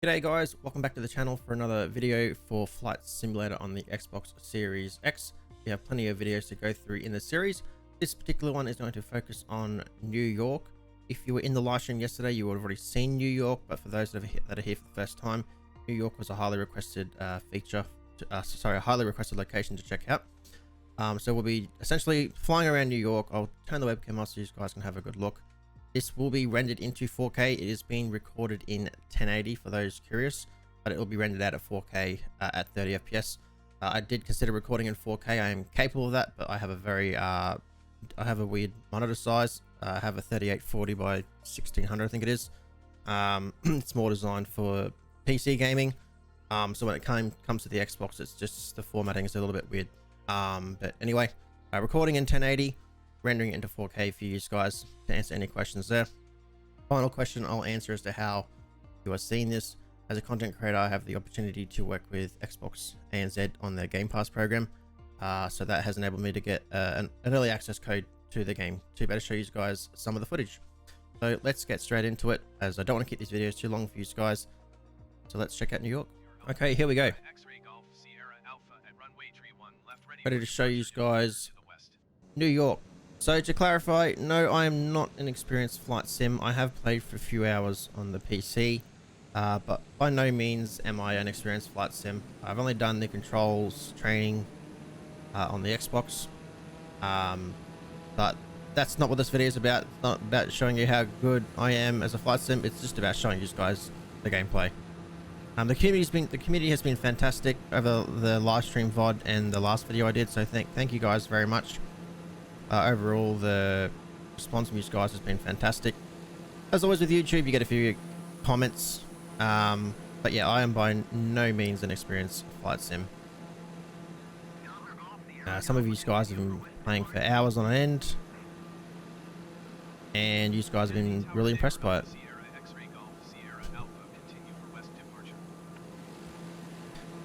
G'day guys, welcome back to the channel for another video for Flight Simulator on the Xbox Series X. We have plenty of videos to go through in the series. This particular one is going to focus on New York. If you were in the live stream yesterday, you would have already seen New York, but for those that are here for the first time, New York was a highly requested a highly requested location to check out. So we'll be essentially flying around New York. I'll turn the webcam off so you guys can have a good look. This will be rendered into 4K. It is being recorded in 1080 for those curious, but it will be rendered out at 4K at 30 FPS. I did consider recording in 4K. I am capable of that, but I have a very I have a weird monitor size. I have a 3840 by 1600, I think it is. It's more designed for PC gaming. So when it comes to the Xbox, it's just the formatting is a little bit weird. But anyway, recording in 1080. Rendering it into 4K for you guys to answer any questions there. Final question I'll answer as to how you are seeing this. As a content creator, I have the opportunity to work with Xbox ANZ on their Game Pass program. So that has enabled me to get an early access code to the game to better show you guys some of the footage. So let's get straight into it, as I don't want to keep these videos too long for you guys. So let's check out New York. Okay, here we go. Ready to show you guys New York. So to clarify, no, I am not an experienced flight sim. I have played for a few hours on the PC, but by no means am I an experienced flight sim. I've only done the controls training on the Xbox, but that's not what this video is about. It's not about showing you how good I am as a flight sim. It's just about showing you guys the gameplay. The community has been fantastic over the live stream VOD and the last video I did. So thank you guys very much. Overall, the response from you guys has been fantastic. As always with YouTube, you get a few comments. But yeah, I am by no means an experienced flight sim. Some of you guys have been playing for hours on end, and you guys have been really impressed by it.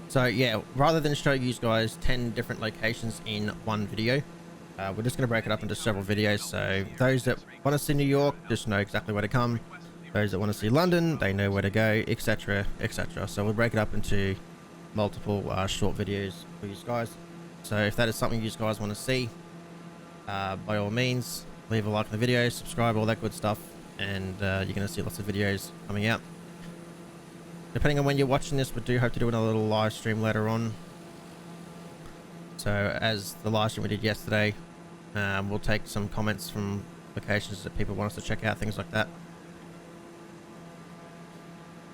So yeah, rather than show you guys 10 different locations in one video, we're just going to break it up into several videos. So those that want to see New York just know exactly where to come. Those that want to see London, they know where to go, etc, etc. So we'll break it up into multiple short videos for you guys. So if that is something you guys want to see, by all means, leave a like on the video, subscribe, all that good stuff, and you're going to see lots of videos coming out. Depending on when you're watching this, we do hope to do another little live stream later on. So as the live stream we did yesterday, we'll take some comments from locations that people want us to check out, things like that,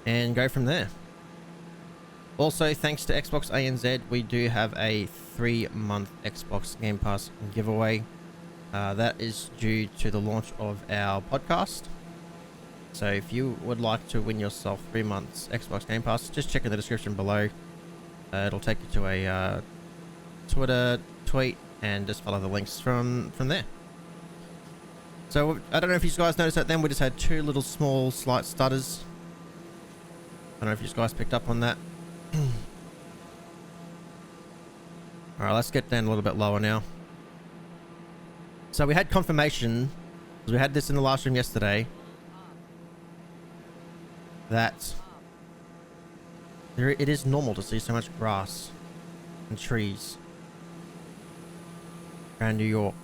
and go from there. Also, thanks to Xbox ANZ, we do have a 3-month Xbox Game Pass giveaway. That is due to the launch of our podcast. So if you would like to win yourself 3 months Xbox Game Pass, just check in the description below. It'll take you to a Twitter tweet, and just follow the links from there. So I don't know if you guys noticed that then we just had two little small slight stutters. I don't know if you guys picked up on that. Alright, let's get down a little bit lower now. So we had confirmation, because we had this in the live stream yesterday, that it is normal to see so much grass and trees around New York.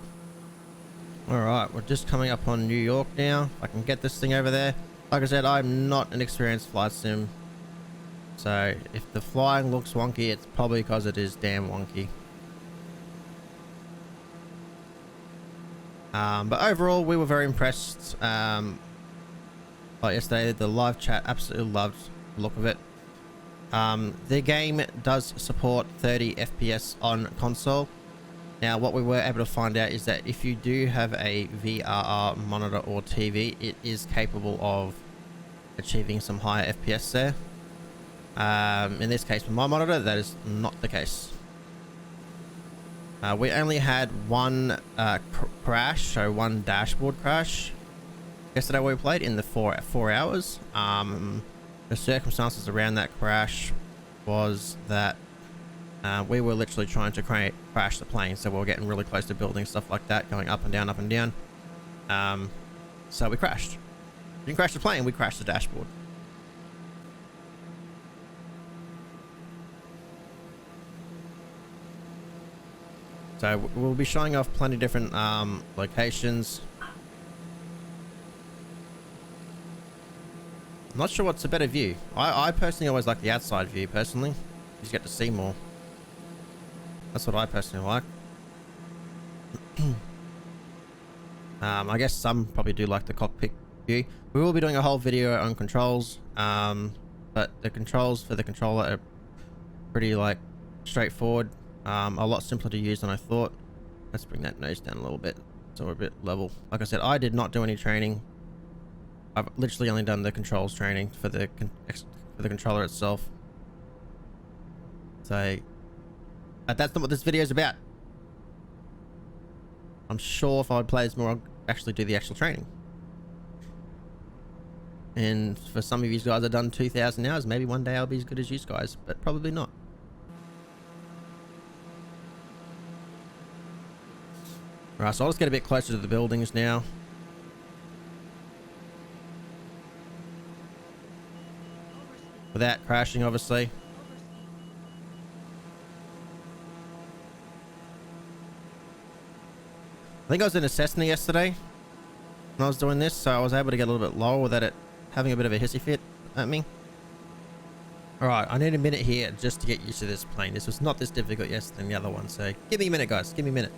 Alright, we're just coming up on New York now. If I can get this thing over there. Like I said, I'm not an experienced flight sim, so if the flying looks wonky, it's probably because it is damn wonky. But overall, we were very impressed. Like yesterday, the live chat absolutely loved the look of it. The game does support 30 FPS on console. Now, what we were able to find out is that if you do have a VRR monitor or TV, it is capable of achieving some higher FPS there. In this case, with my monitor, that is not the case. We only had one crash, so one dashboard crash yesterday we played in the 4 hours. The circumstances around that crash was that we were literally trying to crash the plane, so we were getting really close to buildings, stuff like that, going up and down, up and down. So we crashed. We didn't crash the plane, we crashed the dashboard. So we'll be showing off plenty of different locations. I'm not sure what's a better view. I personally always like the outside view, personally. You just get to see more. That's what I personally like. I guess some probably do like the cockpit view. We will be doing a whole video on controls, but the controls for the controller are pretty like straightforward, a lot simpler to use than I thought. Let's bring that nose down a little bit so we're a bit level. Like I said, I did not do any training. I've literally only done the controls training for the controller itself. So that's not what this video is about. I'm sure if I would play this more, I'll actually do the actual training. And for some of you guys I've done 2,000 hours, maybe one day I'll be as good as you guys, but probably not. Alright, so I'll just get a bit closer to the buildings now. Without crashing, obviously. I think I was in a Cessna yesterday when I was doing this, so I was able to get a little bit lower without it having a bit of a hissy fit at me. Alright, I need a minute here just to get used to this plane. This was not this difficult yesterday than the other one, so give me a minute, guys. Give me a minute.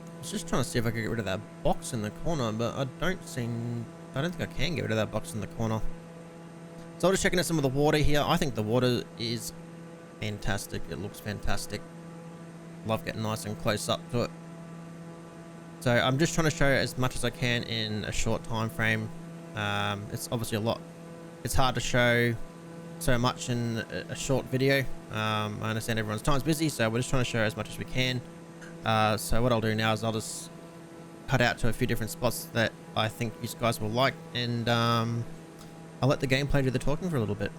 I was just trying to see if I could get rid of that box in the corner, but I don't think I can get rid of that box in the corner. So I'm just checking out some of the water here. I think the water is fantastic. It looks fantastic. Love getting nice and close up to it. So I'm just trying to show as much as I can in a short time frame. It's obviously a lot. It's hard to show so much in a short video. I understand everyone's time's busy, so we're just trying to show as much as we can. So what I'll do now is I'll just cut out to a few different spots that I think you guys will like, and I'll let the gameplay do the talking for a little bit.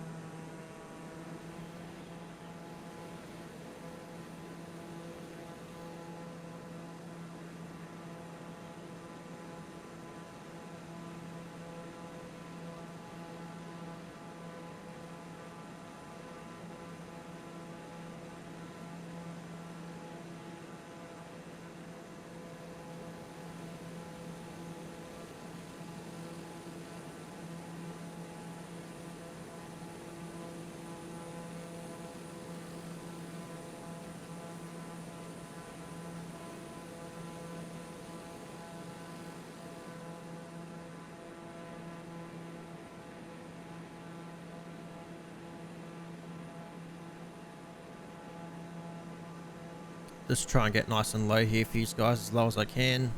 Just try and get nice and low here for you guys, as low as I can.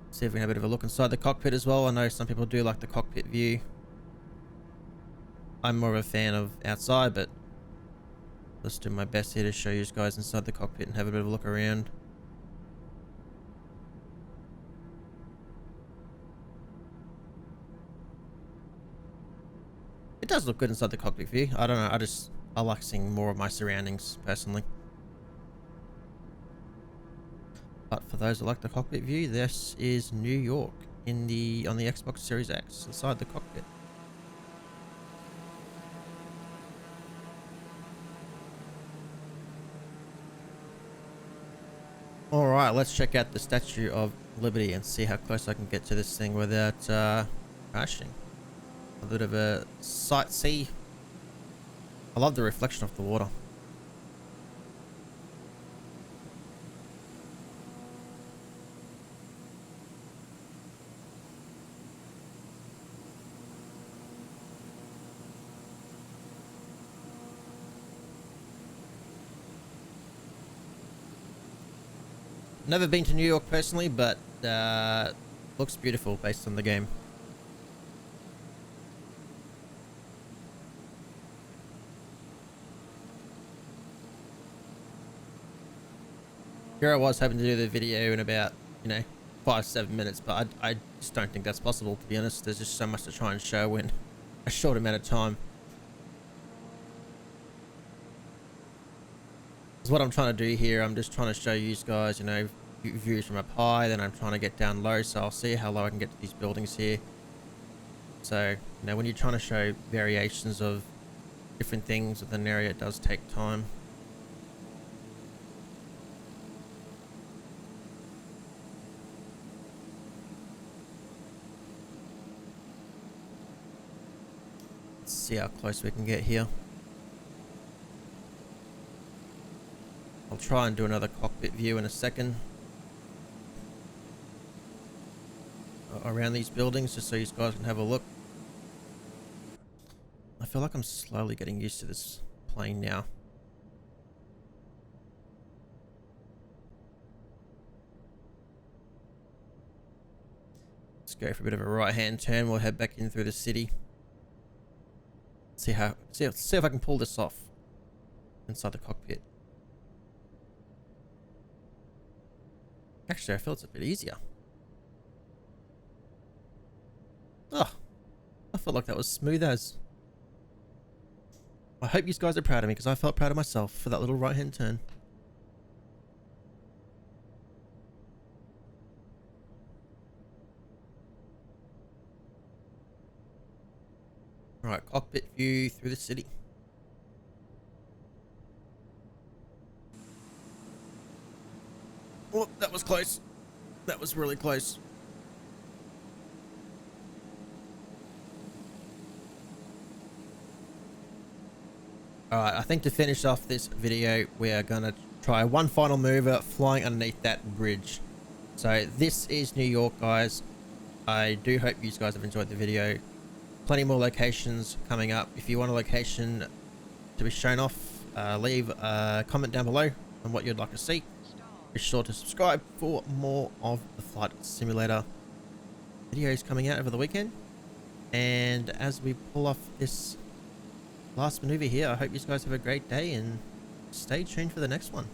See if we can have a bit of a look inside the cockpit as well. I know some people do like the cockpit view. I'm more of a fan of outside, but let's do my best here to show you guys inside the cockpit and have a bit of a look around. It does look good inside the cockpit view. I don't know, I like seeing more of my surroundings personally. But for those that like the cockpit view, this is New York on the Xbox Series X inside the cockpit. Alright, let's check out the Statue of Liberty and see how close I can get to this thing without crashing. A bit of a sight see. I love the reflection of the water. Never been to New York personally, but looks beautiful based on the game. Here I was hoping to do the video in about, 5-7 minutes, but I just don't think that's possible, to be honest. There's just so much to try and show in a short amount of time. That's what I'm trying to do here. I'm just trying to show you guys, views from up high, then I'm trying to get down low, so I'll see how low I can get to these buildings here. So, when you're trying to show variations of different things within an area, it does take time. Let's see how close we can get here. I'll try and do another cockpit view in a second around these buildings, just so you guys can have a look. I feel like I'm slowly getting used to this plane now. Let's go for a bit of a right-hand turn. We'll head back in through the city. See if I can pull this off inside the cockpit. Actually, I feel it's a bit easier. Oh, I felt like that was smooth as. I hope you guys are proud of me, because I felt proud of myself for that little right-hand turn. Alright, cockpit view through the city. Oh, that was close. That was really close. Alright, I think to finish off this video, we are going to try one final mover flying underneath that bridge. So this is New York, guys. I do hope you guys have enjoyed the video. Plenty more locations coming up. If you want a location to be shown off, leave a comment down below on what you'd like to see. Be sure to subscribe for more of the Flight Simulator videos coming out over the weekend. And as we pull off this last maneuver here, I hope you guys have a great day and stay tuned for the next one.